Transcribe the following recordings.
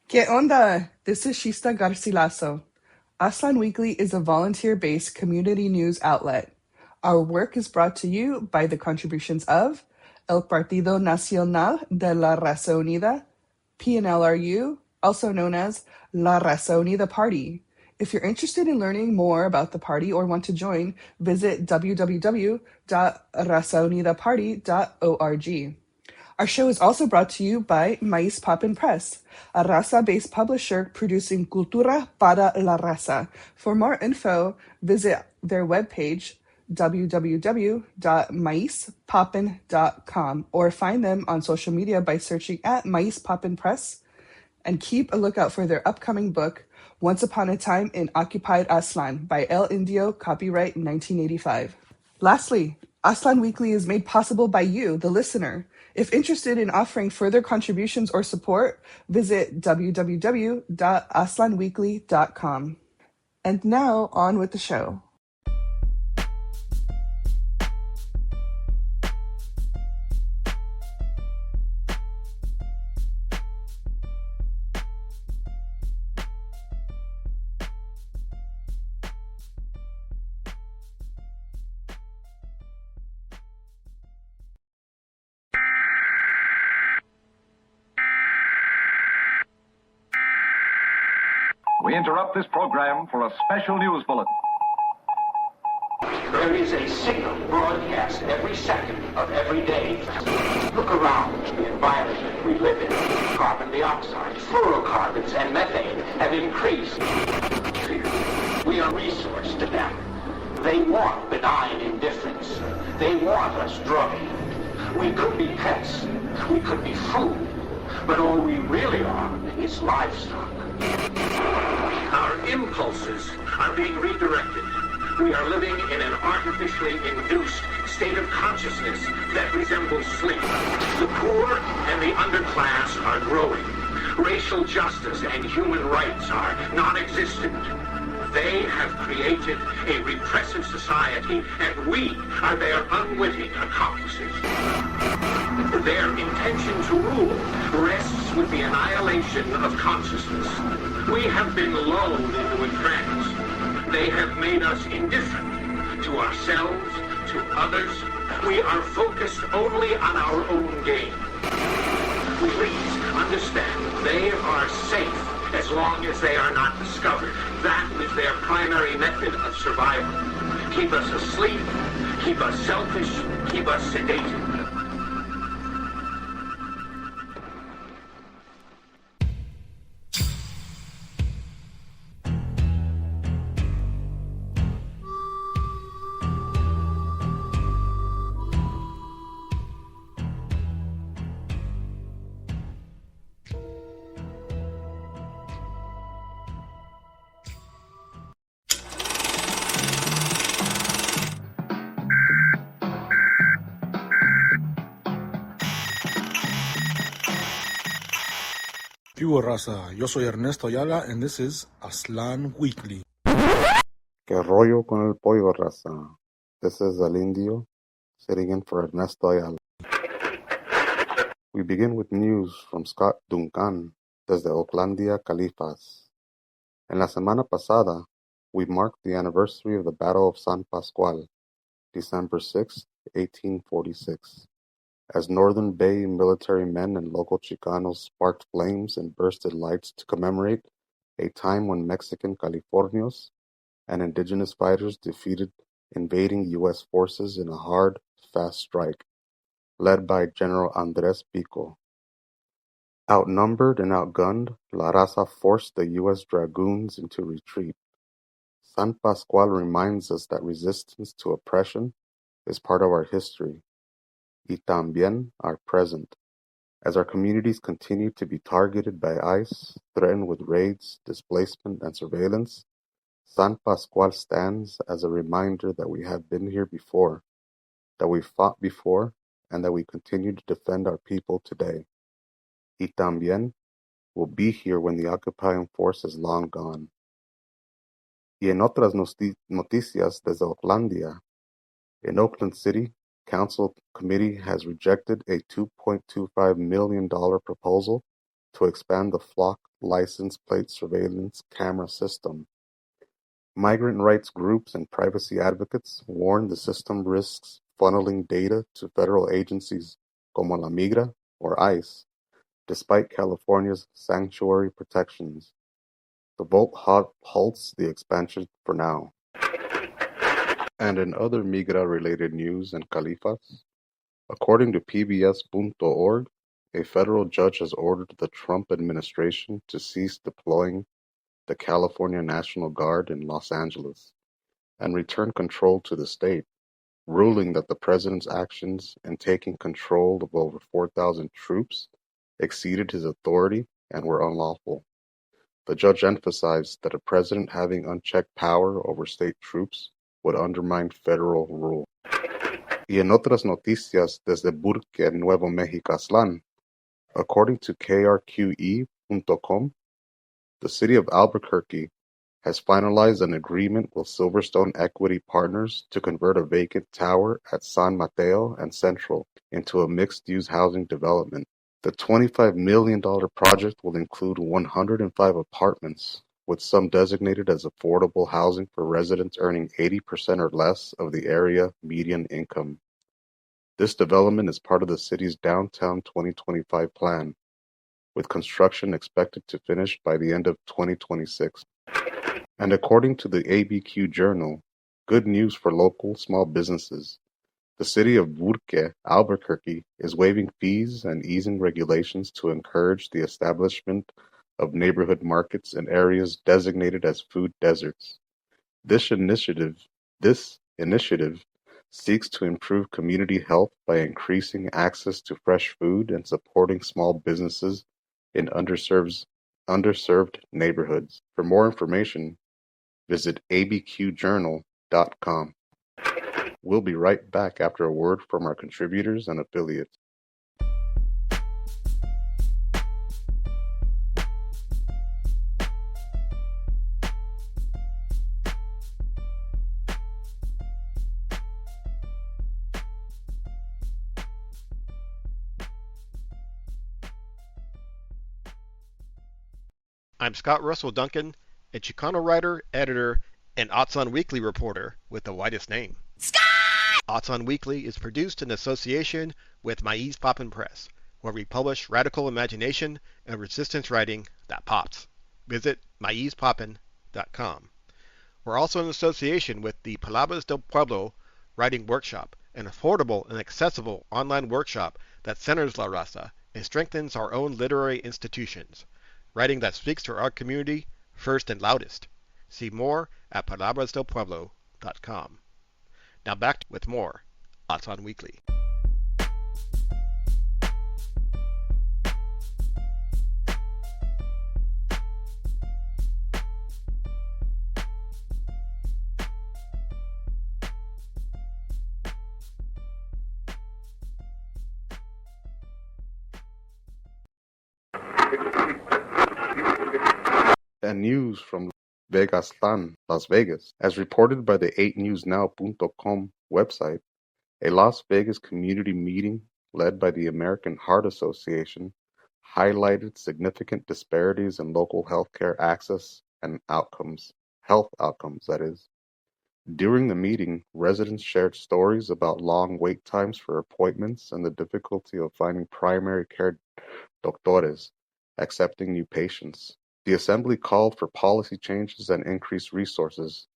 ¿Qué onda? This is Shista Garcilaso. Aztlan Weekly is a volunteer-based community news outlet. Our work is brought to you by the contributions of El Partido Nacional de la Raza Unida, PNLRU, also known as La Raza Unida Party. If you're interested in learning more about the party or want to join, visit www.razaunidaparty.org. Our show is also brought to you by Maíz Poppin' Press, a raza-based publisher producing cultura para la raza. For more info, visit their webpage, www.maizpoppin.com, or find them on social media by searching at Maíz Poppin' Press, and keep a lookout for their upcoming book, Once Upon a Time in Occupied Aztlan, by El Indio, copyright 1985. Lastly, Aztlan Weekly is made possible by you, the listener. If interested in offering further contributions or support, visit www.aztlanweekly.com. And now, on with the show. We interrupt this program for a special news bulletin. There is a signal broadcast every second of every day. Look around the environment we live in. Carbon dioxide, fluorocarbons, and methane have increased. We are resourced to them. They want benign indifference. They want us drugged. We could be pets. We could be food. But all we really are is livestock. Our impulses are being redirected. We are living in an artificially induced state of consciousness that resembles sleep. The poor and the underclass are growing. Racial justice and human rights are non-existent. They have created a repressive society, and we are their unwitting accomplices. Their intention to rule rests with the annihilation of consciousness. We have been lulled into a trance. They have made us indifferent to ourselves, to others. We are focused only on our own gain. Please understand, they are safe as long as they are not discovered. That is their primary method of survival. Keep us asleep, keep us selfish, keep us sedated. Pure raza, yo soy Ernesto Ayala and this is Aztlan Weekly. ¿Qué rollo con el pollo, raza? This is El Indio, sitting in for Ernesto Ayala. We begin with news from Scott Duncan, desde Oaklandia, Califas. En la semana pasada, we marked the anniversary of the Battle of San Pascual, December 6, 1846. As Northern Bay military men and local Chicanos sparked flames and bursted lights to commemorate a time when Mexican Californios and indigenous fighters defeated invading U.S. forces in a hard, fast strike, led by General Andrés Pico. Outnumbered and outgunned, La Raza forced the U.S. dragoons into retreat. San Pascual reminds us that resistance to oppression is part of our history, y también our present. As our communities continue to be targeted by ICE, threatened with raids, displacement, and surveillance, San Pascual stands as a reminder that we have been here before, that we fought before, and that we continue to defend our people today. Y también will be here when the occupying force is long gone. Y en otras noticias desde Oaklandia, in Oakland City, Council Committee has rejected a $2.25 million proposal to expand the Flock license plate surveillance camera system. Migrant rights groups and privacy advocates warn the system risks funneling data to federal agencies como La Migra or ICE, despite California's sanctuary protections. The vote halts the expansion for now. And in other Migra-related news and Califas, according to PBS.org, a federal judge has ordered the Trump administration to cease deploying the California National Guard in Los Angeles and return control to the state, ruling that the president's actions in taking control of over 4,000 troops exceeded his authority and were unlawful. The judge emphasized that a president having unchecked power over state troops would undermine federal rule. Y en otras noticias desde Burque, Nuevo México, Aztlán, according to KRQE.com, the city of Albuquerque has finalized an agreement with Silverstone Equity Partners to convert a vacant tower at San Mateo and Central into a mixed-use housing development. The $25 million project will include 105 apartments, with some designated as affordable housing for residents earning 80% or less of the area median income. This development is part of the city's Downtown 2025 plan, with construction expected to finish by the end of 2026. And according to the ABQ Journal, good news for local small businesses. The city of Burque, Albuquerque, is waiving fees and easing regulations to encourage the establishment of neighborhood markets in areas designated as food deserts. This initiative seeks to improve community health by increasing access to fresh food and supporting small businesses in underserved neighborhoods. For more information, visit abqjournal.com. We'll be right back after a word from our contributors and affiliates. I'm Scott Russell Duncan, a Chicano writer, editor, and AztlanWeekly reporter with the widest name. Scott! AztlanWeekly is produced in association with Maíz Poppin' Press, where we publish radical imagination and resistance writing that pops. Visit maizpoppin.com. We're also in association with the Palabras del Pueblo Writing Workshop, an affordable and accessible online workshop that centers La Raza and strengthens our own literary institutions. Writing that speaks to our community first and loudest. See more at palabrasdelpueblo.com. Now back with more Aztlan Weekly. And news from Vegastan, Las Vegas. As reported by the 8newsnow.com website, a Las Vegas community meeting led by the American Heart Association highlighted significant disparities in local healthcare access and health outcomes, that is. During the meeting, residents shared stories about long wait times for appointments and the difficulty of finding primary care doctores accepting new patients. The assembly called for policy changes and increased resources,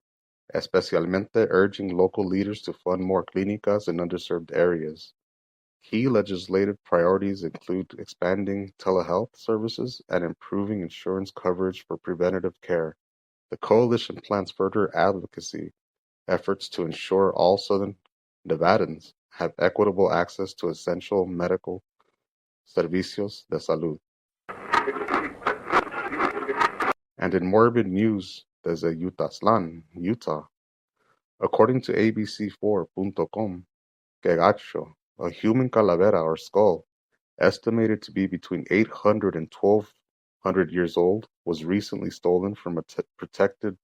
especialmente urging local leaders to fund more clínicas in underserved areas. Key legislative priorities include expanding telehealth services and improving insurance coverage for preventative care. The coalition plans further advocacy efforts to ensure all Southern Nevadans have equitable access to essential medical servicios de salud. And in morbid news, desde Utahslan, Utah, according to ABC4.com, que gacho, a human calavera or skull, estimated to be between 800 and 1200 years old, was recently stolen from a protected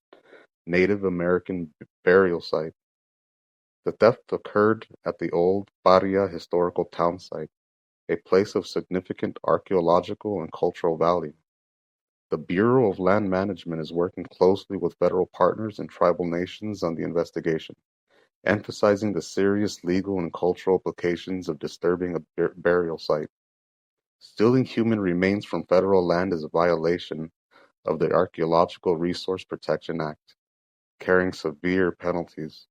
Native American burial site. The theft occurred at the old Paria historical town site, a place of significant archaeological and cultural value. The Bureau of Land Management is working closely with federal partners and tribal nations on the investigation, emphasizing the serious legal and cultural implications of disturbing a burial site. Stealing human remains from federal land is a violation of the Archaeological Resource Protection Act, carrying severe penalties.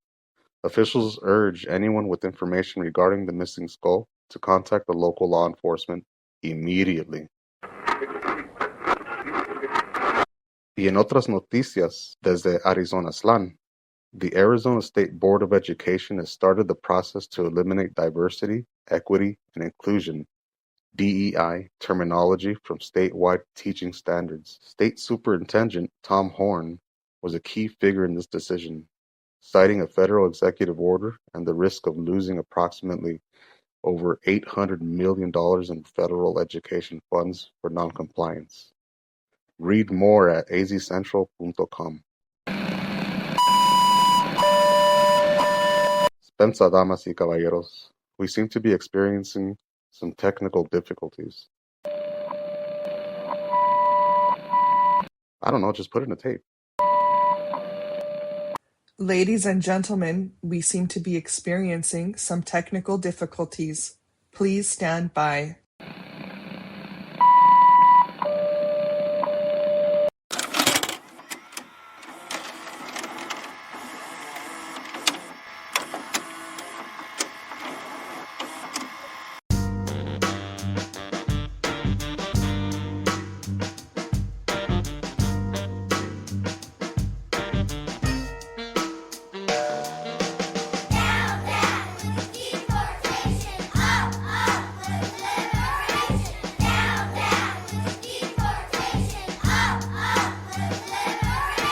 Officials urge anyone with information regarding the missing skull to contact the local law enforcement immediately. Y en otras noticias, desde Arizona Aztlán, the Arizona State Board of Education has started the process to eliminate diversity, equity, and inclusion (DEI) terminology from statewide teaching standards. State Superintendent Tom Horn was a key figure in this decision, citing a federal executive order and the risk of losing approximately over $800 million in federal education funds for noncompliance. Read more at azcentral.com. Spensa, damas y caballeros, we seem to be experiencing some technical difficulties. I don't know, just put it in a tape. Ladies and gentlemen, we seem to be experiencing some technical difficulties. Please stand by.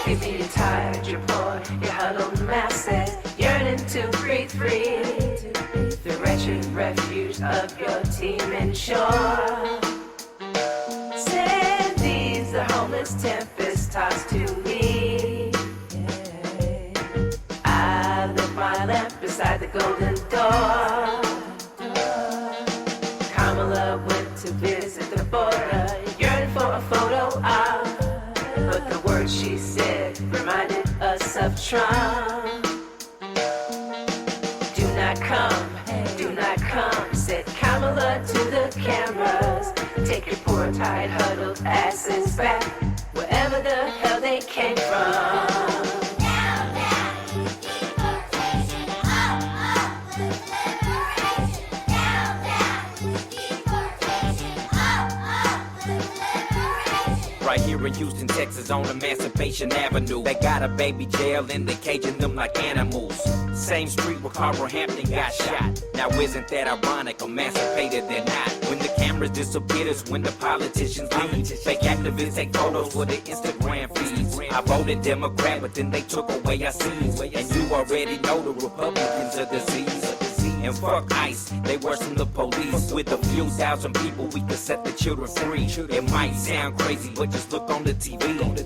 Maybe you're tired, you're poor, you're huddled masses, yearning to breathe free. The wretched refuge of your team ensure. Send these the homeless tempest tossed to me. I lit my lamp beside the golden door. Kamala went to visit the border, yearning for a photo op. But the words she said reminded us of Trump. Do not come, said Kamala to the cameras. Take your poor, tired, huddled asses back, wherever the hell they came from. Right here in Houston, Texas, on Emancipation Avenue. They got a baby jail and they caging them like animals. Same street where Carl Hampton got shot. Now isn't that ironic? Emancipated they're not. When the cameras disappear is when the politicians leave. Fake activists take photos for their Instagram feeds. I voted Democrat, but then they took away our seeds. And you already know the Republicans are disease. And fuck ICE, they worse than the police. With a few thousand people, we can set the children free. It might sound crazy, but just look on the TV.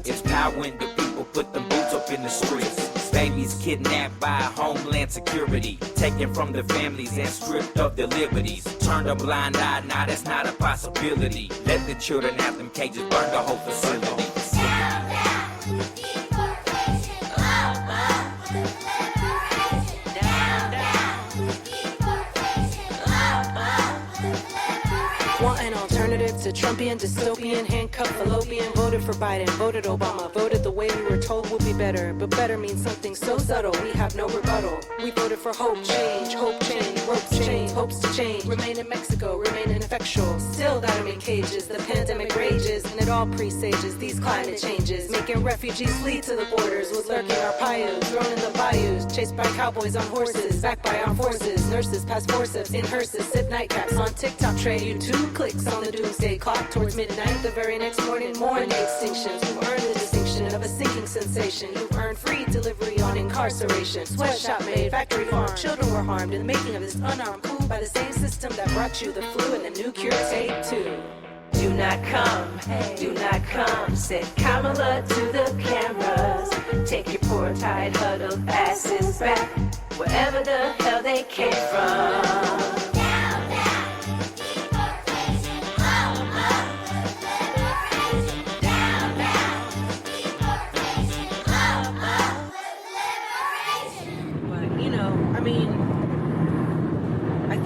It's power when the people put them boots up in the streets. Babies kidnapped by Homeland Security, taken from their families and stripped of their liberties. Turned a blind eye, now that's not a possibility. Let the children out them cages, burn the whole facility. Want an alternative to Trumpian, dystopian, handcuffed fallopian. Voted for Biden, voted Obama, voted the way we were told would be better. But better means something so subtle, we have no rebuttal. We voted for hope, change, ropes change, hopes to change. Remain in Mexico, remain ineffectual. Still got 'em in cages, the pandemic rages, and it all presages these climate changes. Making refugees flee to the borders, was lurking our payos, thrown in the bayous. Chased by cowboys on horses, backed by armed forces. Nurses pass forceps in hearses, sip nightcaps on TikTok, trade YouTube clicks on the doomsday clock. Towards midnight, the very next morning, mourn the extinctions. Who earned the distinction of a sinking sensation. Who earned free delivery on incarceration. Sweatshop made, factory farm, children were harmed in the making of this unarmed coup by the same system that brought you the flu and the new cure tape too. Do not come, said Kamala to the cameras. Take your poor, tired, huddled asses back, wherever the hell they came from. Down,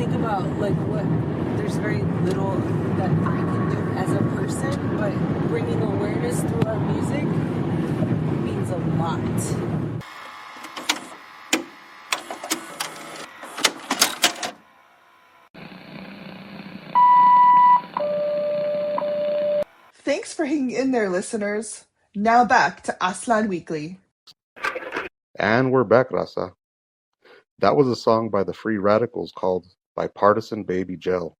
think about like what there's very little that I can do as a person, but bringing awareness through our music means a lot. Thanks for hanging in there, listeners. Now back to Aztlan Weekly. And we're back, Raza. That was a song by the Free Radicals called Bipartisan Baby Gel,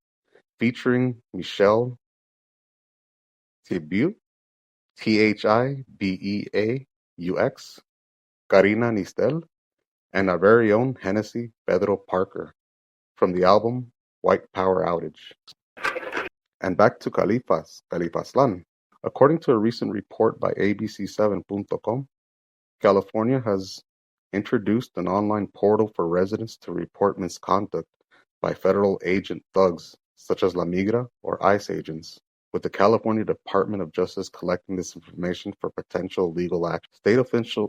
featuring Michelle Thibeaux, Thibeaux, Karina Nistel, and our very own Hennessy Pedro Parker from the album White Power Outage. And back to Califaslan. According to a recent report by ABC7.com, California has introduced an online portal for residents to report misconduct by federal agent thugs, such as La Migra or ICE agents, with the California Department of Justice collecting this information for potential legal action.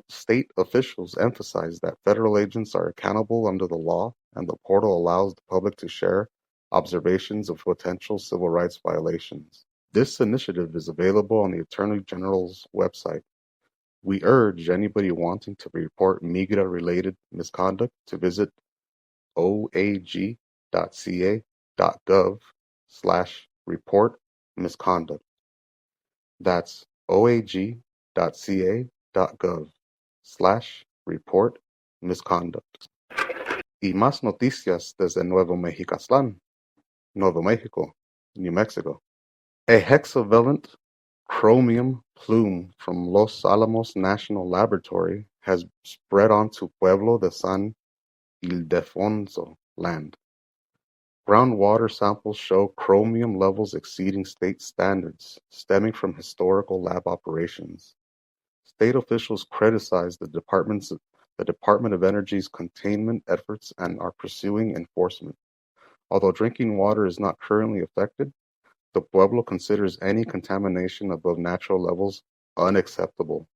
State officials emphasize that federal agents are accountable under the law, and the portal allows the public to share observations of potential civil rights violations. This initiative is available on the Attorney General's website. We urge anybody wanting to report Migra-related misconduct to visit oag.ca.gov/report-misconduct. That's oag.ca.gov/report-misconduct. Y más noticias desde Nuevo Mexicaslan, Nuevo Mexico, New Mexico. A hexavalent chromium plume from Los Alamos National Laboratory has spread onto Pueblo de San Ildefonso land. Groundwater samples show chromium levels exceeding state standards, stemming from historical lab operations. State officials criticize the Department of Energy's containment efforts and are pursuing enforcement. Although drinking water is not currently affected, the Pueblo considers any contamination above natural levels unacceptable.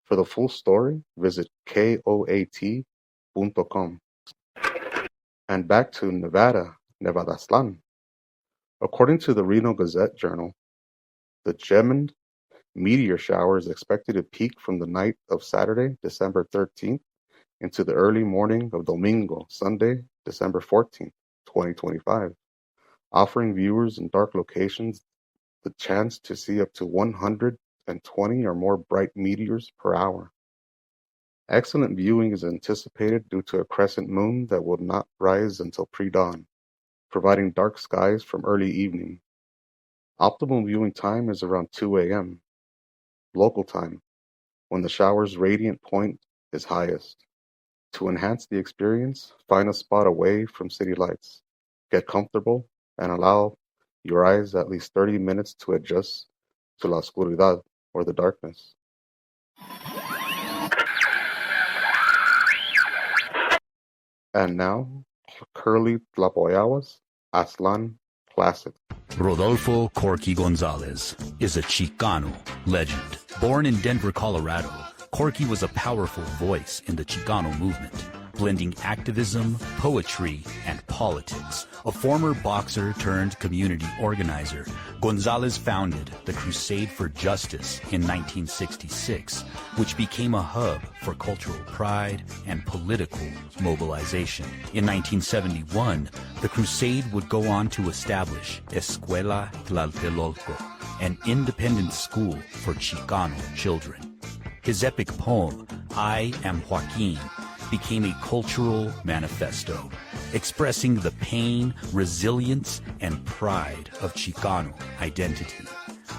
For the full story, visit KOAT.com. And back to Nevadaslan. According to the Reno Gazette-Journal, the Gemini meteor shower is expected to peak from the night of Saturday, December 13th, into the early morning of Domingo, Sunday, December 14th, 2025. Offering viewers in dark locations the chance to see up to 120 or more bright meteors per hour. Excellent viewing is anticipated due to a crescent moon that will not rise until pre-dawn, providing dark skies from early evening. Optimal viewing time is around 2 a.m. local time, when the shower's radiant point is highest. To enhance the experience, find a spot away from city lights. Get comfortable and allow your eyes at least 30 minutes to adjust to la oscuridad, or the darkness. And now, Curly Tlapoyawas, Aztlan Classic. Rodolfo Corky Gonzalez is a Chicano legend. Born in Denver, Colorado, Corky was a powerful voice in the Chicano movement, blending activism, poetry, and politics. A former boxer turned community organizer, Gonzalez founded the Crusade for Justice in 1966, which became a hub for cultural pride and political mobilization. In 1971, the Crusade would go on to establish Escuela Tlatelolco, an independent school for Chicano children. His epic poem, I Am Joaquin, became a cultural manifesto, expressing the pain, resilience, and pride of Chicano identity.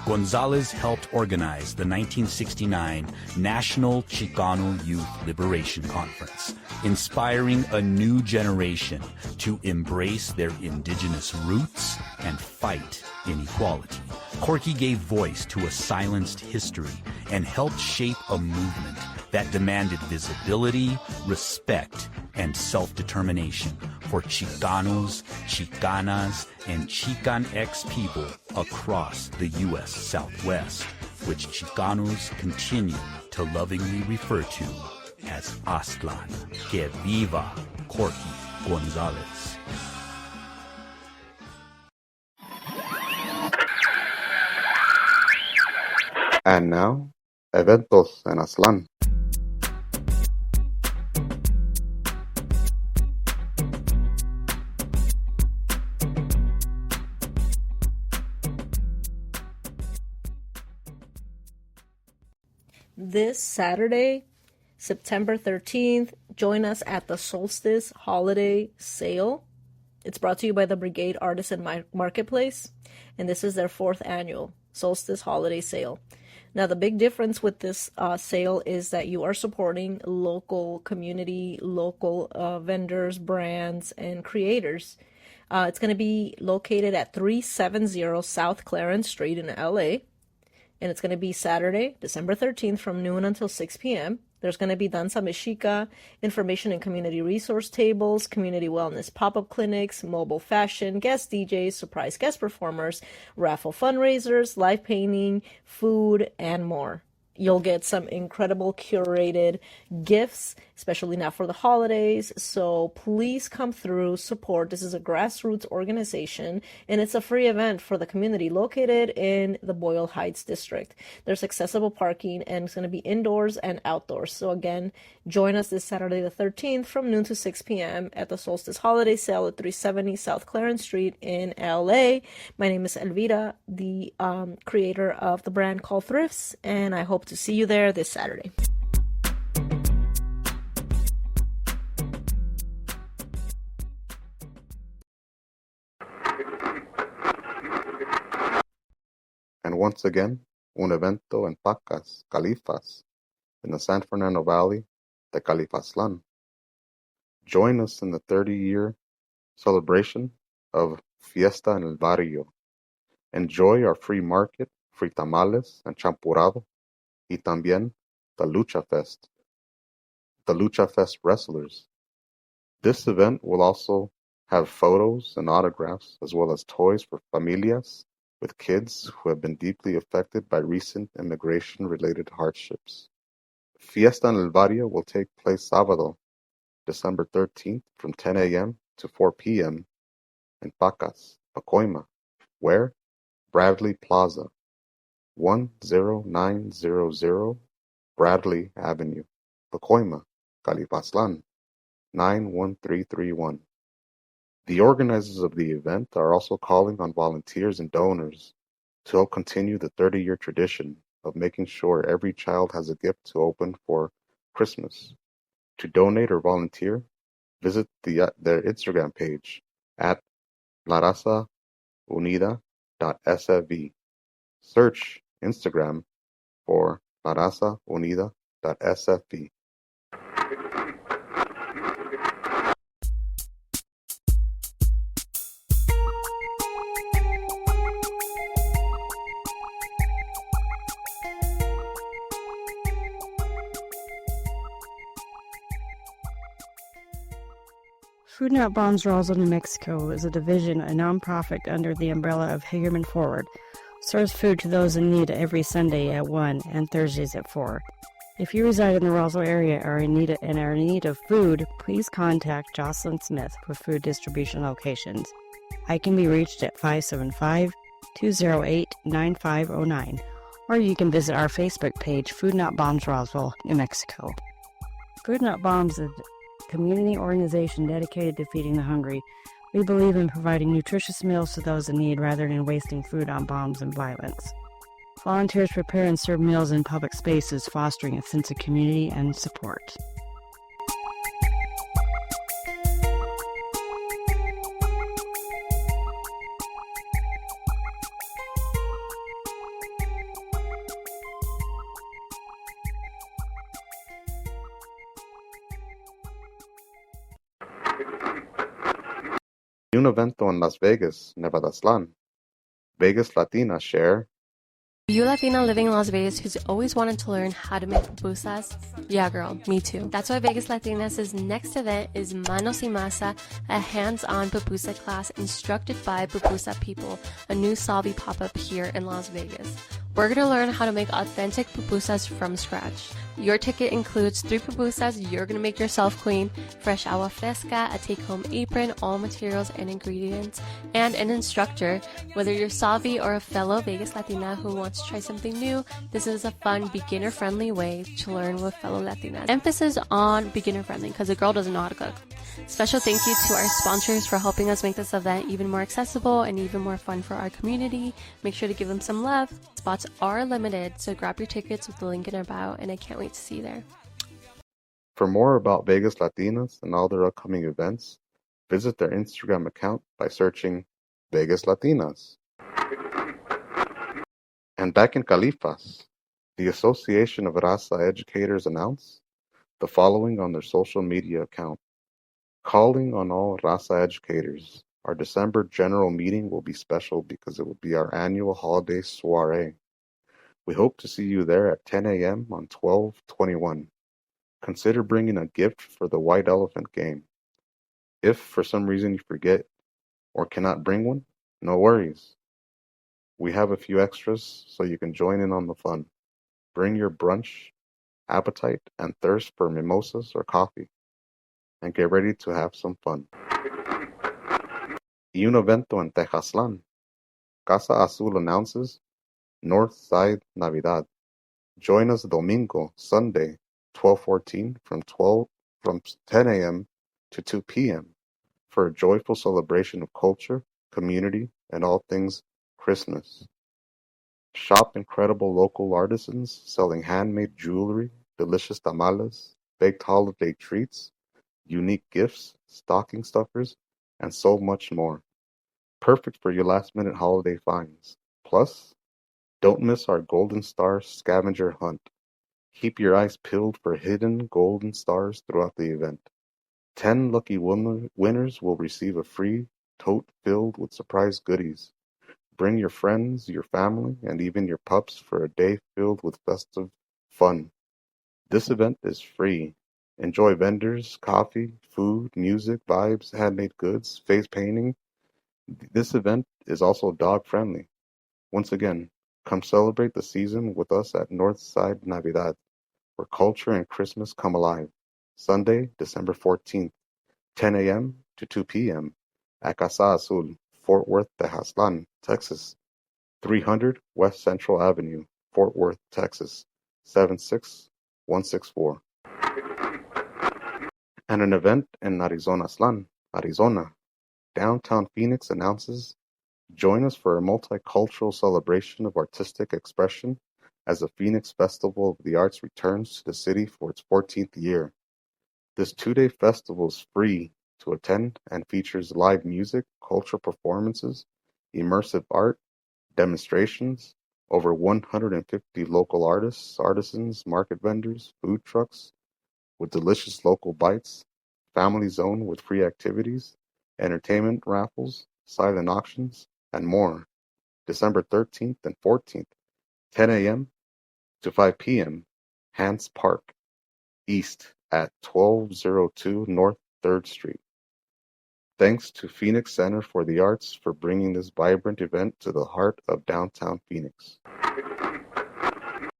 Gonzalez helped organize the 1969 National Chicano Youth Liberation Conference, inspiring a new generation to embrace their indigenous roots and fight inequality. Corky gave voice to a silenced history and helped shape a movement that demanded visibility, respect, and self-determination for Chicanos, Chicanas, and Chicanx people across the U.S. Southwest, which Chicanos continue to lovingly refer to as Aztlan. Que viva Corky Gonzalez. And now, eventos en Aztlán. This Saturday, September 13th, join us at the Solstice Holiday Sale. It's brought to you by the Brigade Artisan Marketplace, and this is their 4th annual Solstice Holiday Sale. Now, the big difference with this sale is that you are supporting local community, local vendors, brands, and creators. It's going to be located at 370 South Clarence Street in LA. And it's going to be Saturday, December 13th from noon until 6 p.m. There's going to be danza mexica, information and community resource tables, community wellness pop-up clinics, mobile fashion, guest DJs, surprise guest performers, raffle fundraisers, live painting, food, and more. You'll get some incredible curated gifts, especially now for the holidays. So please come through, support. This is a grassroots organization, and it's a free event for the community located in the Boyle Heights district. There's accessible parking, and it's going to be indoors and outdoors. So again, join us this Saturday the 13th from noon to 6 p.m. at the Solstice Holiday Sale at 370 South Clarence Street in LA. My name is Elvira, the creator of the brand called Thrifts, and I hope to see you there this Saturday. And once again, un evento en Pacas, Califas, in the San Fernando Valley, the Califaztlán. Join us in the 30-year celebration of Fiesta en el Barrio. Enjoy our free market, free tamales and champurrado, y también the Lucha Fest wrestlers. This event will also have photos and autographs, as well as toys for familias with kids who have been deeply affected by recent immigration-related hardships. Fiesta en el Barrio will take place Sábado, December 13th from 10 a.m. to 4 p.m. in Pacas, Pacoima, where? Bradley Plaza, 10900 Bradley Avenue, Pacoima, Califaztlán, 91331. The organizers of the event are also calling on volunteers and donors to help continue the 30-year tradition of making sure every child has a gift to open for Christmas. To donate or volunteer, visit their Instagram page at larazaunida.sfv. Search Instagram for larazaunida.sfv. Food Not Bombs Roswell, New Mexico is a division, a nonprofit under the umbrella of Hagerman Forward. Serves food to those in need every Sunday at 1 and Thursdays at 4. If you reside in the Roswell area or are in need of food, please contact Jocelyn Smith for food distribution locations. I can be reached at 575-208-9509, or you can visit our Facebook page, Food Not Bombs Roswell, New Mexico. Food Not Bombs is a community organization dedicated to feeding the hungry. We believe in providing nutritious meals to those in need rather than wasting food on bombs and violence. Volunteers prepare and serve meals in public spaces, fostering a sense of community and support. Un evento en Las Vegas, Nevada Aztlán. Vegas Latina share. You Latina living in Las Vegas who's always wanted to learn how to make pupusas? Yeah, girl, me too. That's why Vegas Latinas' next event is Manos y Masa, a hands-on pupusa class instructed by Pupusa People, a new Salvi pop-up here in Las Vegas. We're going to learn how to make authentic pupusas from scratch. Your ticket includes 3 pupusas, you're gonna make yourself queen, fresh agua fresca, a take-home apron, all materials and ingredients, and an instructor. Whether you're savvy or a fellow Vegas Latina who wants to try something new, this is a fun, beginner-friendly way to learn with fellow Latinas. Emphasis on beginner-friendly because a girl doesn't know how to cook. Special thank you to our sponsors for helping us make this event even more accessible and even more fun for our community. Make sure to give them some love. Spots are limited, so grab your tickets with the link in our bio, and I can't wait to see you there. For more about Vegas Latinas and all their upcoming events, visit their Instagram account by searching Vegas Latinas. And back in Califas, the Association of Raza Educators announced the following on their social media account. Calling on all Raza educators, our December general meeting will be special because it will be our annual holiday soiree. We hope to see you there at 10 a.m. on 12/21. Consider bringing a gift for the White Elephant game. If for some reason you forget or cannot bring one, no worries. We have a few extras so you can join in on the fun. Bring your brunch, appetite, and thirst for mimosas or coffee, and get ready to have some fun. Y un evento en Tejaslan. Casa Azul announces North Side Navidad. Join us Domingo, Sunday, 12/14 from 10 a.m. to 2 p.m. for a joyful celebration of culture, community, and all things Christmas. Shop incredible local artisans selling handmade jewelry, delicious tamales, baked holiday treats, unique gifts, stocking stuffers, and so much more. Perfect for your last-minute holiday finds. Plus, don't miss our Golden Star scavenger hunt. Keep your eyes peeled for hidden golden stars throughout the event. 10 lucky winners will receive a free tote filled with surprise goodies. Bring your friends, your family, and even your pups for a day filled with festive fun. This event is free. Enjoy vendors, coffee, food, music, vibes, handmade goods, face painting. This event is also dog friendly. Once again, come celebrate the season with us at Northside Navidad, where culture and Christmas come alive. Sunday, December 14th, 10 a.m. to 2 p.m. at Casa Azul, Fort Worth, Tejaslan, Texas. 300 West Central Avenue, Fort Worth, Texas, 76164. And an event in Aztlan, Arizona. Downtown Phoenix announces, join us for a multicultural celebration of artistic expression as the Phoenix Festival of the Arts returns to the city for its 14th year. This 2-day festival is free to attend and features live music, cultural performances, immersive art, demonstrations, over 150 local artists, artisans, market vendors, food trucks with delicious local bites, family zone with free activities, entertainment raffles, silent auctions, and more. December 13th and 14th, 10 a.m. to 5 p.m., Hans Park, East at 1202 North 3rd Street. Thanks to Phoenix Center for the Arts for bringing this vibrant event to the heart of downtown Phoenix.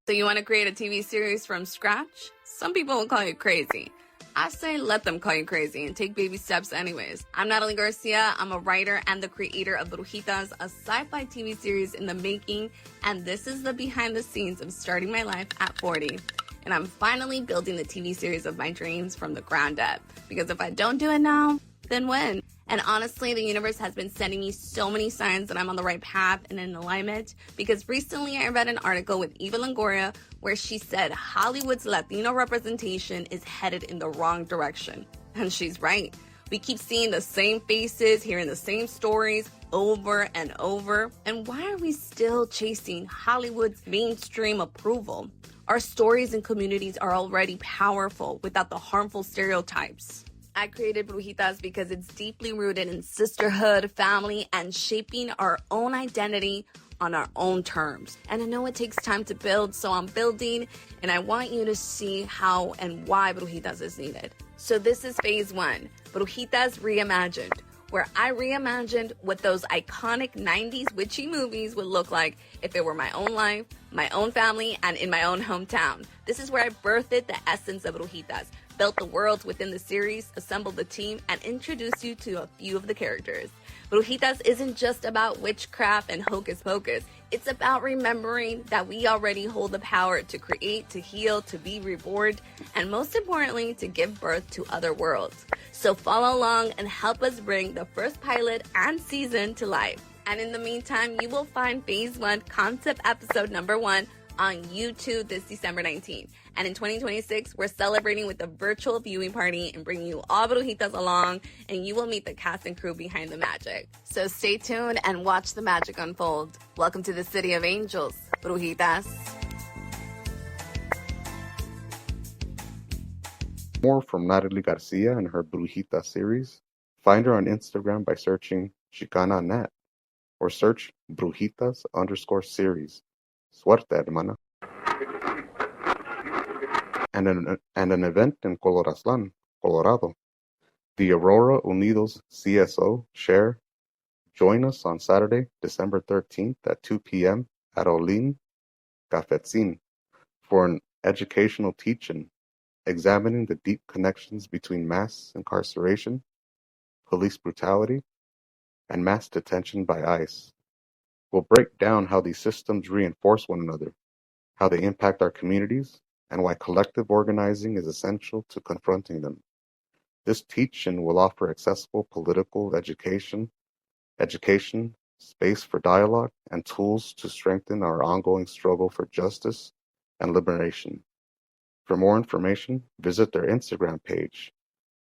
So you want to create a TV series from scratch? Some people will call you crazy. I say let them call you crazy and take baby steps anyways. I'm Natalie Garcia. I'm a writer and the creator of Brujitas, a sci-fi TV series in the making, and this is the behind the scenes of starting my life at 40. And I'm finally building the TV series of my dreams from the ground up. Because if I don't do it now, then when? And honestly, the universe has been sending me so many signs that I'm on the right path and in alignment, because recently I read an article with Eva Longoria where she said Hollywood's Latino representation is headed in the wrong direction. And she's right. We keep seeing the same faces, hearing the same stories over and over. And why are we still chasing Hollywood's mainstream approval? Our stories and communities are already powerful without the harmful stereotypes. I created Brujitas because it's deeply rooted in sisterhood, family, and shaping our own identity on our own terms. And I know it takes time to build, so I'm building, and I want you to see how and why Brujitas is needed. So this is phase 1, Brujitas Reimagined. where I reimagined what those iconic 90s witchy movies would look like if it were my own life, my own family, and in my own hometown. This is where I birthed the essence of Brujitas, built the worlds within the series, assembled the team, and introduced you to a few of the characters. Brujitas isn't just about witchcraft and hocus pocus. It's about remembering that we already hold the power to create, to heal, to be reborn, and most importantly, to give birth to other worlds. So follow along and help us bring the first pilot and season to life. And in the meantime, you will find Phase 1 concept episode number 1 on YouTube this December 19th. And in 2026, we're celebrating with a virtual viewing party and bringing you all Brujitas along, and you will meet the cast and crew behind the magic. So stay tuned and watch the magic unfold. Welcome to the City of Angels, Brujitas. More from Natalie Garcia and her Brujita series. Find her on Instagram by searching ChicanaNat or search Brujitas_series. Suerte, hermana. And an event in Colorazlan, Colorado. The Aurora Unidos CSO Share. Join us on Saturday, December 13th at 2 p.m. at Olin Cafetzin for an educational teach-in examining the deep connections between mass incarceration, police brutality, and mass detention by ICE. We'll break down how these systems reinforce one another, how they impact our communities, and why collective organizing is essential to confronting them. This teach-in will offer accessible political education, space for dialogue, and tools to strengthen our ongoing struggle for justice and liberation. For more information, visit their Instagram page,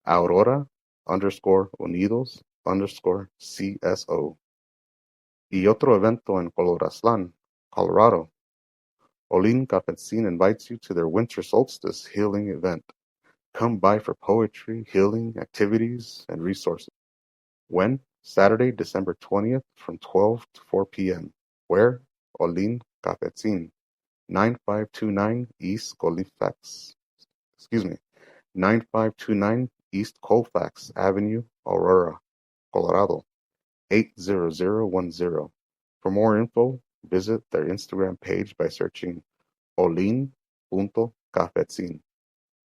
Aurora_Unidos_CSO. Y otro evento en Colorazlan, Colorado. Olin Cafetzin invites you to their winter solstice healing event. Come by for poetry, healing, activities, and resources. When? Saturday, December 20th from 12 to 4 p.m. Where? Olin Cafetzin, 9529 East Colfax. 9529 East Colfax Avenue, Aurora, Colorado, 80010. For more info, visit their Instagram page by searching olin.cafetzin.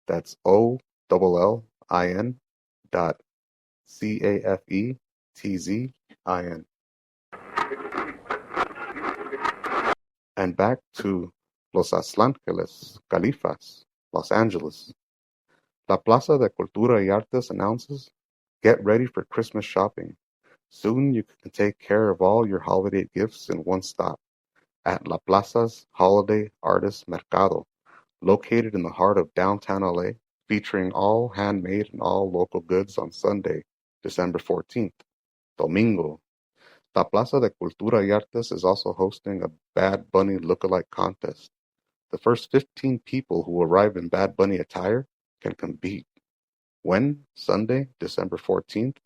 That's OLLIN.CAFETZIN. And back to Los Aztlanqueles Califas, Los Angeles. La Plaza de Cultura y Artes announces, get ready for Christmas shopping. Soon you can take care of all your holiday gifts in one stop at La Plaza's Holiday Artist Mercado, located in the heart of downtown LA, featuring all handmade and all local goods on Sunday, December 14th, Domingo. La Plaza de Cultura y Artes is also hosting a Bad Bunny lookalike contest. The first 15 people who arrive in Bad Bunny attire can compete. When? Sunday, December 14th,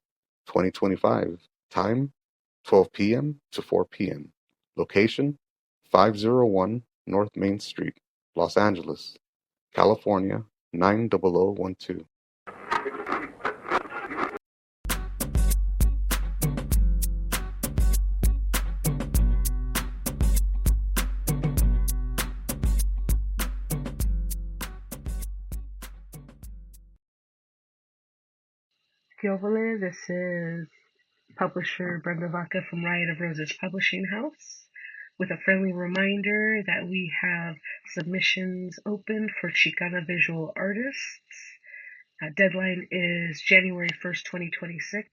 2025. Time? 12 p.m. to 4 p.m. Location? 501 North Main Street, Los Angeles, California, 90012. Giovale, this is publisher Brenda Vaca from Riot of Roses Publishing House with a friendly reminder that we have submissions open for Chicana visual artists. Deadline is January 1st, 2026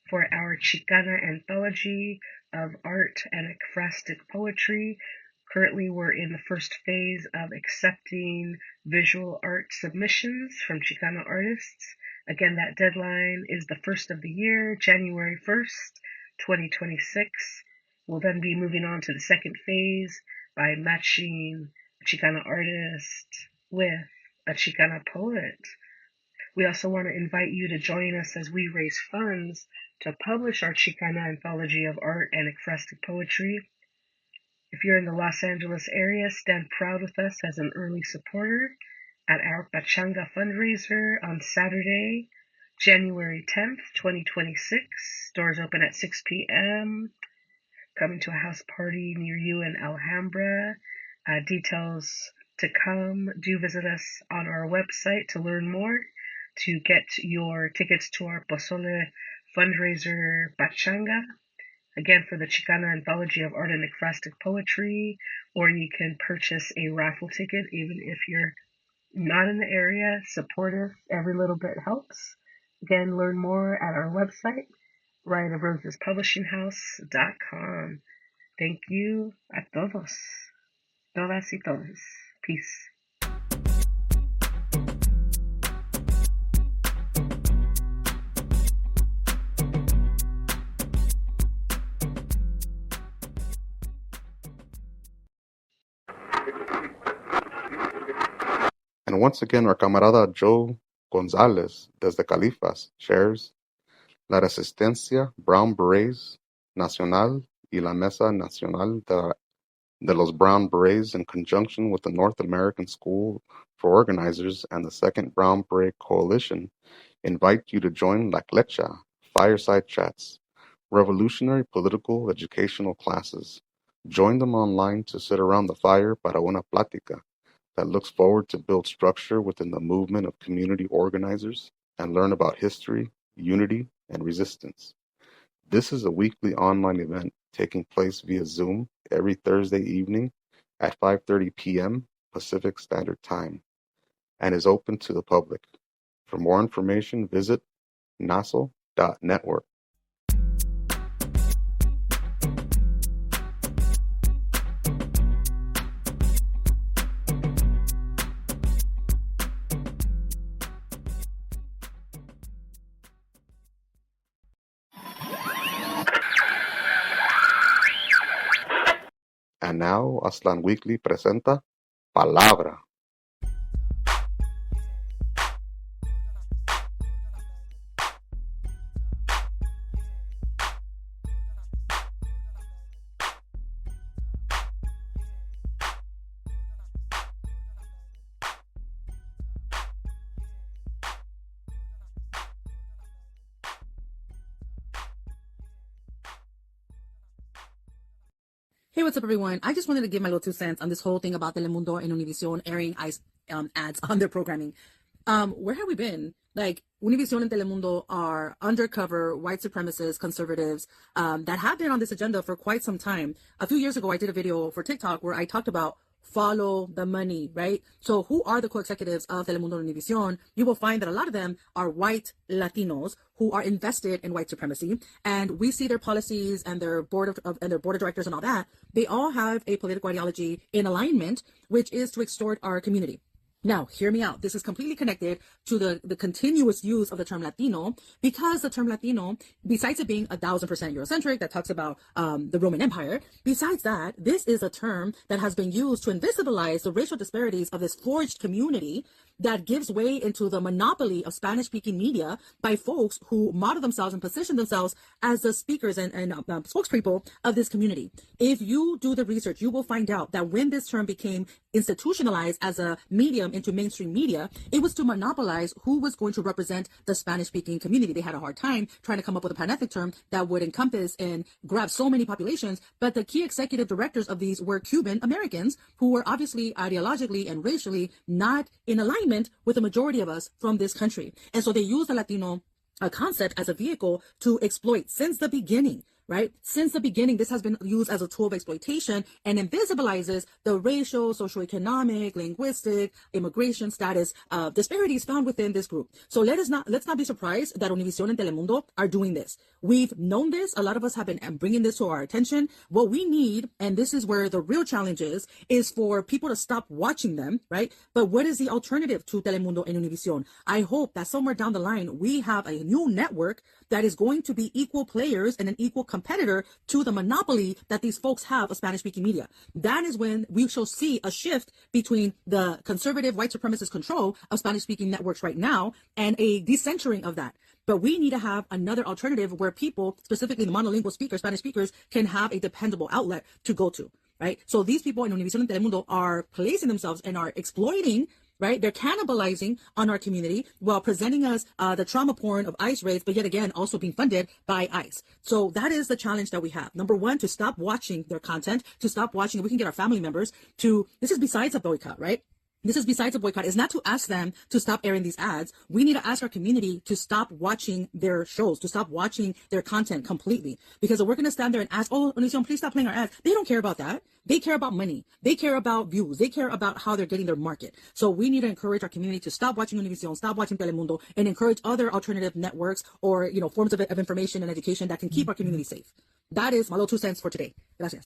for our Chicana anthology of art and ekphrastic poetry. Currently, we're in the first phase of accepting visual art submissions from Chicana artists. Again, that deadline is the first of the year, January 1st, 2026. We'll then be moving on to the second phase by matching a Chicana artist with a Chicana poet. We also want to invite you to join us as we raise funds to publish our Chicana anthology of art and ekphrastic poetry. If you're in the Los Angeles area, stand proud with us as an early supporter at our Pachanga fundraiser on Saturday, January 10th, 2026. Doors open at 6 p.m. Coming to a house party near you in Alhambra. Details to come. Do visit us on our website to learn more, to get your tickets to our Pozole fundraiser Pachanga. Again, for the Chicana Anthology of Art and Ekphrastic Poetry, or you can purchase a raffle ticket even if you're not in the area. Supportive, every little bit helps. Again, learn more at our website, riotofrosespublishinghouse.com. Thank you a todos, todas y todos. Peace. And once again, our camarada Joe Gonzalez, desde Califas, shares la Resistencia Brown Berets Nacional y la Mesa Nacional de los Brown Berets, in conjunction with the North American School for Organizers and the Second Brown Beret Coalition, invite you to join La Clecha, Fireside Chats, revolutionary political educational classes. Join them online to sit around the fire para una plática that looks forward to build structure within the movement of community organizers and learn about history, unity, and resistance. This is a weekly online event taking place via Zoom every Thursday evening at 5:30 p.m. Pacific Standard Time and is open to the public. For more information, visit naso.network. And now, Aztlan Weekly presenta Palabra. Hey, what's up, everyone? I just wanted to give my little 2 cents on this whole thing about Telemundo and Univision airing ads on their programming. Where have we been? Like, Univision and Telemundo are undercover white supremacist conservatives that have been on this agenda for quite some time. A few years ago, I did a video for TikTok where I talked about follow the money, right? So who are the co-executives of Telemundo and Univision? You will find that a lot of them are white Latinos who are invested in white supremacy, and we see their policies and their board of directors and all that. They all have a political ideology in alignment, which is to extort our community. Now, hear me out. This is completely connected to the continuous use of the term Latino, because the term Latino, besides it being 1,000% Eurocentric, that talks about the Roman Empire, besides that, this is a term that has been used to invisibilize the racial disparities of this forged community that gives way into the monopoly of Spanish-speaking media by folks who model themselves and position themselves as the speakers and spokespeople of this community. If you do the research, you will find out that when this term became institutionalized as a medium into mainstream media, it was to monopolize who was going to represent the Spanish-speaking community. They had a hard time trying to come up with a panethnic term that would encompass and grab so many populations, but the key executive directors of these were Cuban Americans who were obviously ideologically and racially not in alignment with the majority of us from this country. And so they used the Latino concept as a vehicle to exploit since the beginning. Right? Since the beginning, this has been used as a tool of exploitation and invisibilizes the racial, socioeconomic, linguistic, immigration status disparities found within this group. So let's not be surprised that Univision and Telemundo are doing this. We've known this. A lot of us have been bringing this to our attention. What we need, and this is where the real challenge is for people to stop watching them, right? But what is the alternative to Telemundo and Univision? I hope that somewhere down the line, we have a new network that is going to be equal players and an equal competitor to the monopoly that these folks have of Spanish-speaking media. That is when we shall see a shift between the conservative white supremacist control of Spanish-speaking networks right now and a decentering of that. But we need to have another alternative where people, specifically the monolingual speakers, Spanish speakers, can have a dependable outlet to go to, right? So these people in Univision and Telemundo are placing themselves and are exploiting right? They're cannibalizing on our community while presenting us the trauma porn of ICE raids, but yet again, also being funded by ICE. So that is the challenge that we have. Number one, to stop watching their content, to stop watching, we can get our family members to, this is besides a boycott, right? This is besides a boycott. It's not to ask them to stop airing these ads. We need to ask our community to stop watching their shows, to stop watching their content completely. Because if we're going to stand there and ask, oh, Univision, please stop playing our ads. They don't care about that. They care about money. They care about views. They care about how they're getting their market. So we need to encourage our community to stop watching Univision, stop watching Telemundo, and encourage other alternative networks or, forms of information and education that can keep our community safe. That is my little 2 cents for today. Gracias.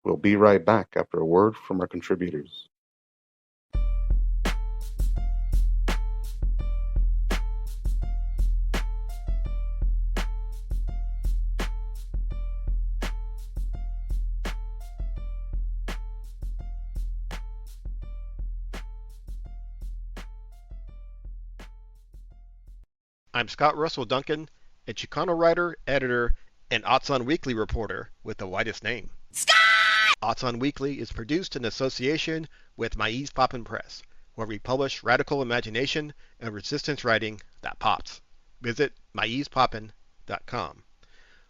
We'll be right back after a word from our contributors. I'm Scott Russell Duncan, a Chicano writer, editor, and AztlanWeekly reporter with the widest name. AztlanWeekly is produced in association with Maiz Poppin' Press, where we publish radical imagination and resistance writing that pops. Visit maizpoppin.com.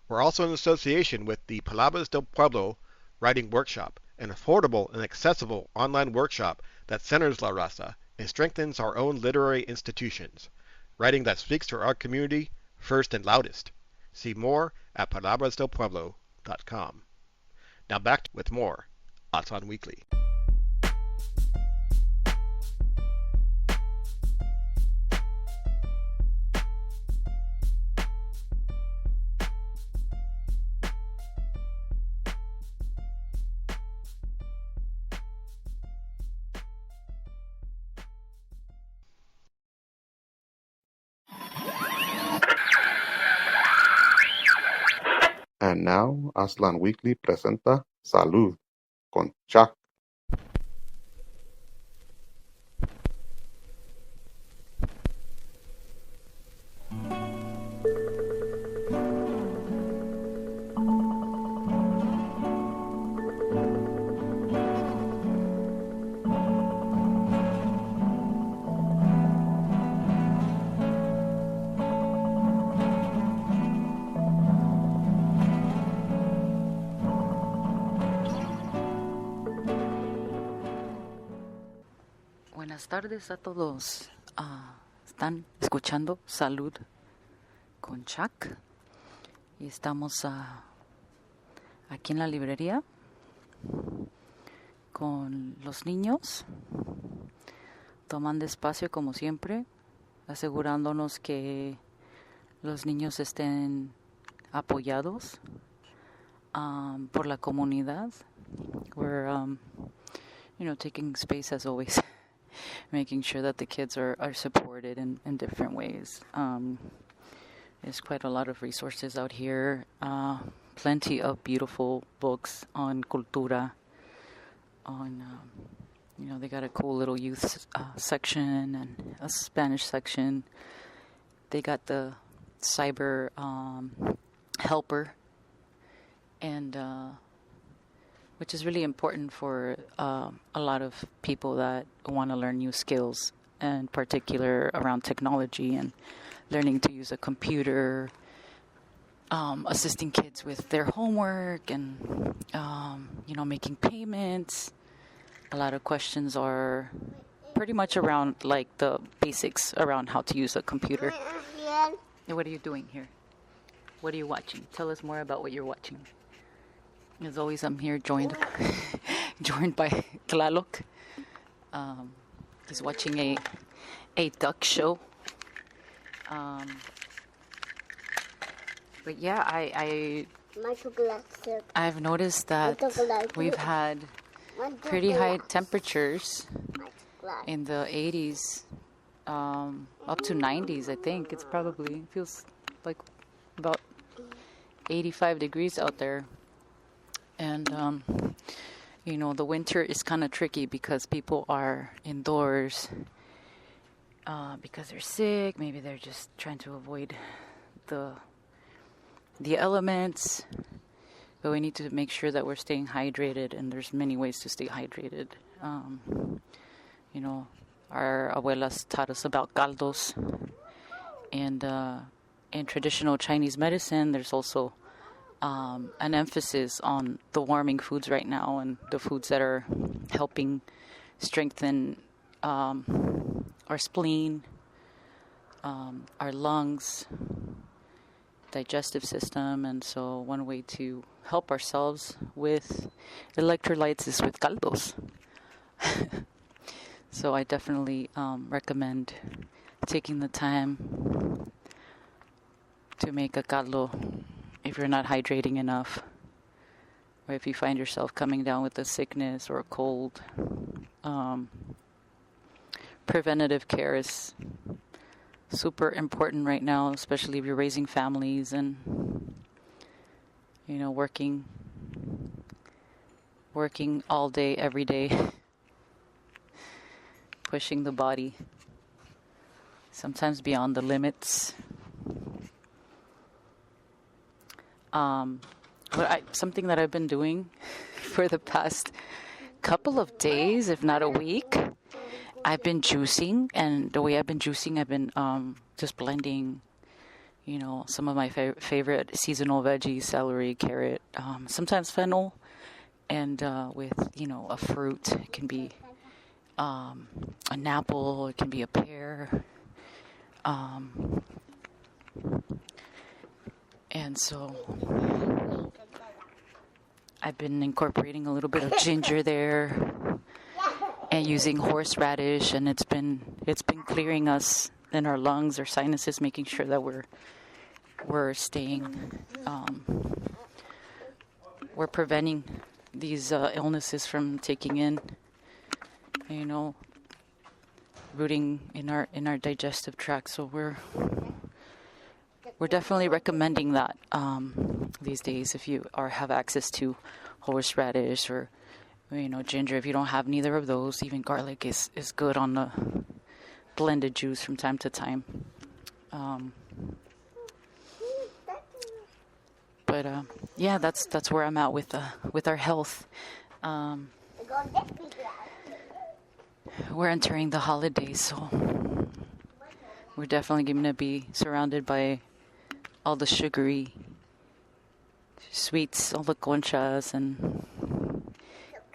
We're also in association with the Palabras del Pueblo Writing Workshop, an affordable and accessible online workshop that centers La Raza and strengthens our own literary institutions. Writing that speaks to our community first and loudest. See more at palabrasdelpueblo.com. Now back with more AztlanWeekly. And now, Aztlan Weekly presenta Salud con Chuck. Buenas tardes a todos. Están escuchando Salud con Chuck. Y estamos aquí en la librería con los niños, tomando espacio como siempre, asegurándonos que los niños estén apoyados por la comunidad. We're, taking space as always. Making sure that the kids are supported in different ways. There's quite a lot of resources out here. Plenty of beautiful books on cultura. They got a cool little youth section and a Spanish section. They got the cyber helper, and which is really important for a lot of people that want to learn new skills, in particular around technology and learning to use a computer, assisting kids with their homework and, making payments. A lot of questions are pretty much around like the basics around how to use a computer. And what are you doing here? What are you watching? Tell us more about what you're watching. As always, I'm here joined by Tlaloc. He's watching a duck show. But yeah, I've noticed that we've had pretty high temperatures in the 80s up to 90s, I think. It's probably feels like about 85 degrees out there. And, the winter is kind of tricky because people are indoors because they're sick. Maybe they're just trying to avoid the elements. But we need to make sure that we're staying hydrated, and there's many ways to stay hydrated. Our abuelas taught us about caldos, and in traditional Chinese medicine, there's also an emphasis on the warming foods right now, and the foods that are helping strengthen our spleen, our lungs, digestive system. And so one way to help ourselves with electrolytes is with caldos. So I definitely recommend taking the time to make a caldo if you're not hydrating enough, or if you find yourself coming down with a sickness or a cold. Preventative care is super important right now, especially if you're raising families and working all day, every day, pushing the body sometimes beyond the limits. Something that I've been doing for the past couple of days, if not a week, I've been juicing. And the way I've been juicing, I've been just blending, some of my favorite seasonal veggies: celery, carrot, sometimes fennel, and with, a fruit. It can be an apple, it can be a pear. And so I've been incorporating a little bit of ginger there and using horseradish, and it's been clearing us in our lungs, our sinuses, making sure that we're staying, we're preventing these illnesses from taking in, rooting in our digestive tract. So we're definitely recommending that these days, if you have access to horseradish or ginger. If you don't have neither of those, even garlic is good on the blended juice from time to time. But that's where I'm at with our health. We're entering the holidays, so we're definitely going to be surrounded by all the sugary sweets, all the conchas and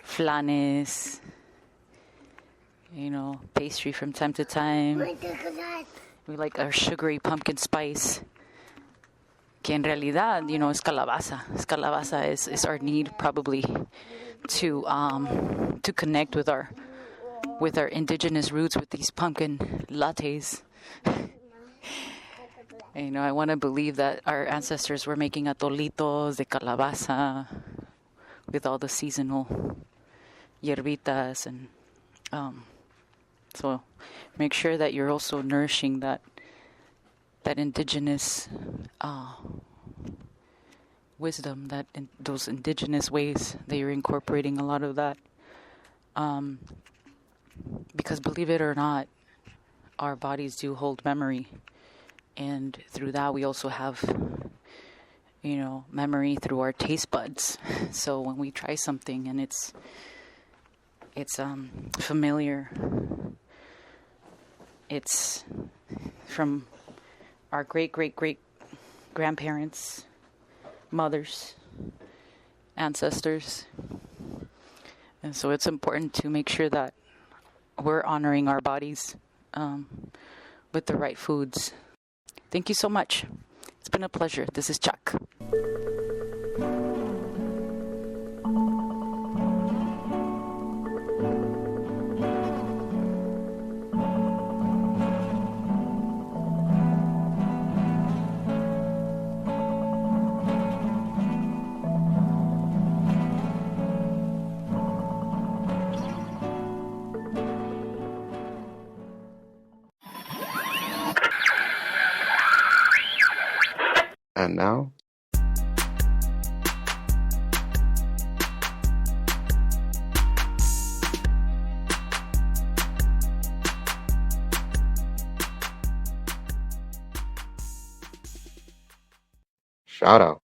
flanes, pastry from time to time. We like our sugary pumpkin spice, que en realidad, es calabaza. Calabaza is our need, probably, to connect with our indigenous roots with these pumpkin lattes. I want to believe that our ancestors were making atolitos de calabaza with all the seasonal hierbitas, and so make sure that you're also nourishing that indigenous wisdom, those indigenous ways that you're incorporating a lot of that, because believe it or not, our bodies do hold memory. And through that, we also have, memory through our taste buds. So when we try something and it's familiar, it's from our great grandparents, mothers, ancestors. And so it's important to make sure that we're honoring our bodies with the right foods. Thank you so much. It's been a pleasure. This is Chuck. And now, shout out.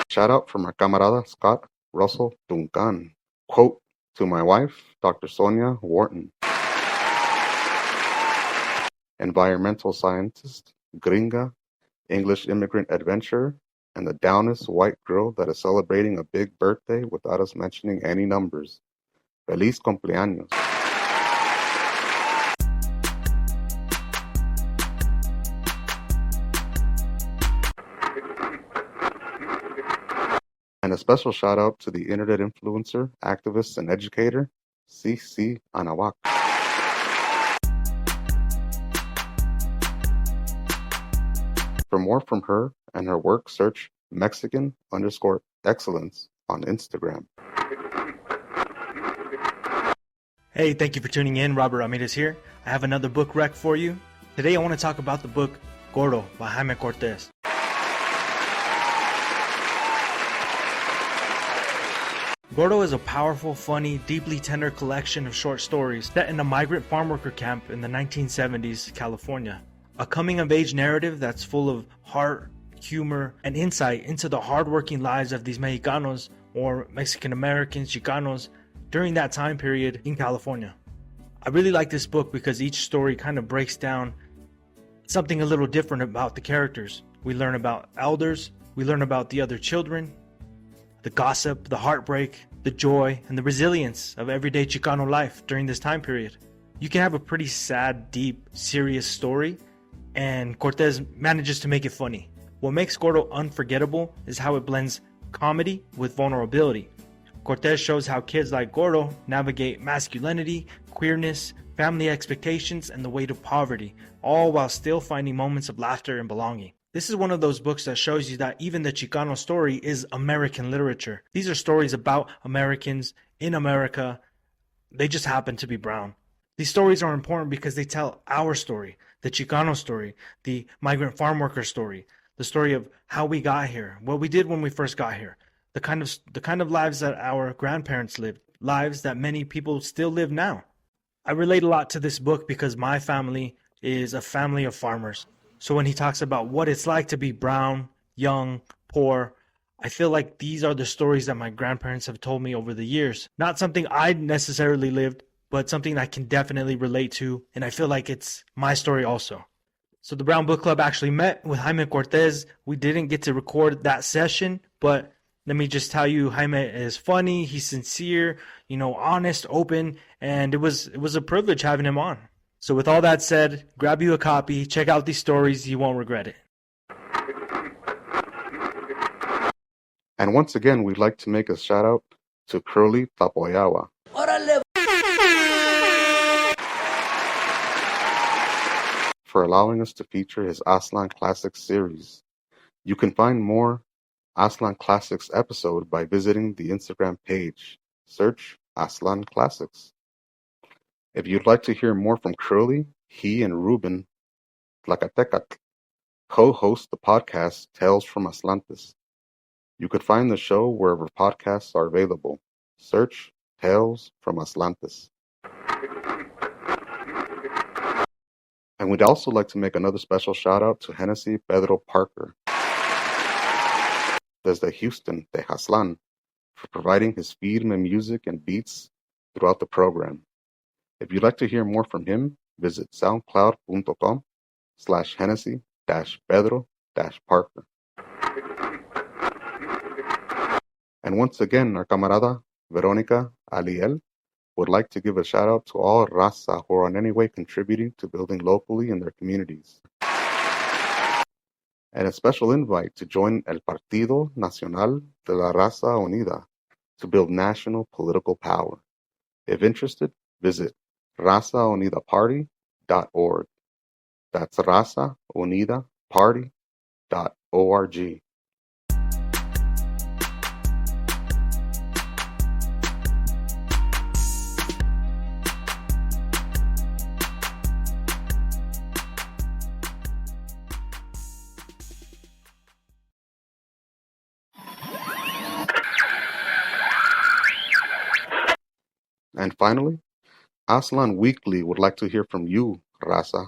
Shout out from our camarada Scott Russell Duncan. Quote, to my wife, Dr. Sonia Wharton, environmental scientist, gringa, English immigrant adventurer, and the downest white girl that is celebrating a big birthday without us mentioning any numbers. Feliz cumpleaños. And a special shout out to the internet influencer, activist, and educator, CC Anawak. For more from her and her work, search Mexican_excellence on Instagram. Hey, thank you for tuning in. Robert Ramirez here. I have another book rec for you. Today I want to talk about the book Gordo by Jaime Cortez. Gordo is a powerful, funny, deeply tender collection of short stories set in a migrant farm worker camp in the 1970s California. A coming-of-age narrative that's full of heart, humor, and insight into the hardworking lives of these Mexicanos, or Mexican-Americans, Chicanos, during that time period in California. I really like this book because each story kind of breaks down something a little different about the characters. We learn about elders, we learn about the other children, the gossip, the heartbreak, the joy, and the resilience of everyday Chicano life during this time period. You can have a pretty sad, deep, serious story, and Cortez manages to make it funny. What makes Gordo unforgettable is how it blends comedy with vulnerability. Cortez shows how kids like Gordo navigate masculinity, queerness, family expectations, and the weight of poverty, all while still finding moments of laughter and belonging. This is one of those books that shows you that even the Chicano story is American literature. These are stories about Americans in America. They just happen to be brown. These stories are important because they tell our story, the Chicano story, the migrant farm worker story, the story of how we got here, what we did when we first got here, the kind of lives that our grandparents lived, lives that many people still live now. I relate a lot to this book because my family is a family of farmers. So when he talks about what it's like to be brown, young, poor, I feel like these are the stories that my grandparents have told me over the years. Not something I necessarily lived, but something I can definitely relate to, and I feel like it's my story also. So the Brown Book Club actually met with Jaime Cortez. We didn't get to record that session, but let me just tell you, Jaime is funny, he's sincere, honest, open, and it was a privilege having him on. So with all that said, grab you a copy, check out these stories, you won't regret it. And once again, we'd like to make a shout out to Curly Tapoyawa. For allowing us to feature his Aztlan Classics series. You can find more Aztlan Classics episode by visiting the Instagram page. Search Aztlan Classics. If you'd like to hear more from Curly, he and Ruben Tlacatecat co-host the podcast Tales from Atlantis. You could find the show wherever podcasts are available. Search Tales from Atlantis. And we'd also like to make another special shout out to Hennessy Pedro Parker, desde Houston, Texaslan, for providing his firme music and beats throughout the program. If you'd like to hear more from him, visit soundcloud.com/Hennessy-Pedro-Parker. And once again, our camarada Veronica Aliel would like to give a shout out to all Raza who are in any way contributing to building locally in their communities. And a special invite to join El Partido Nacional de la Raza Unida to build national political power. If interested, visit razaunidaparty.org. That's razaunidaparty.org. And finally, Aztlan Weekly would like to hear from you, Raza.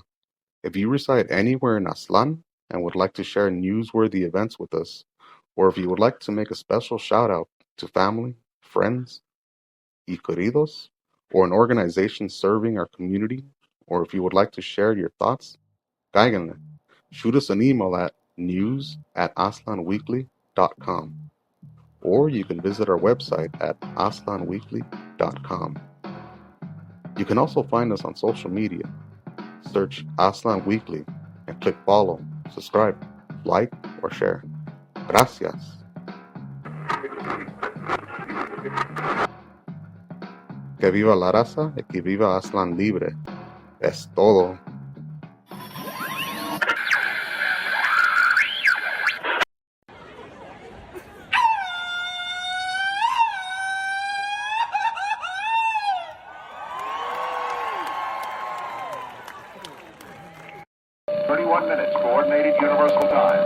If you reside anywhere in Aztlan and would like to share newsworthy events with us, or if you would like to make a special shout out to family, friends, y queridos, or an organization serving our community, or if you would like to share your thoughts, cáiganle. Shoot us an email at news@aztlanweekly.com, or you can visit our website at aztlanweekly.com. You can also find us on social media. Search Aztlan Weekly and click follow, subscribe, like, or share. Gracias. Que viva la raza y que viva Aztlan libre. Es todo. Minutes, Coordinated Universal Time.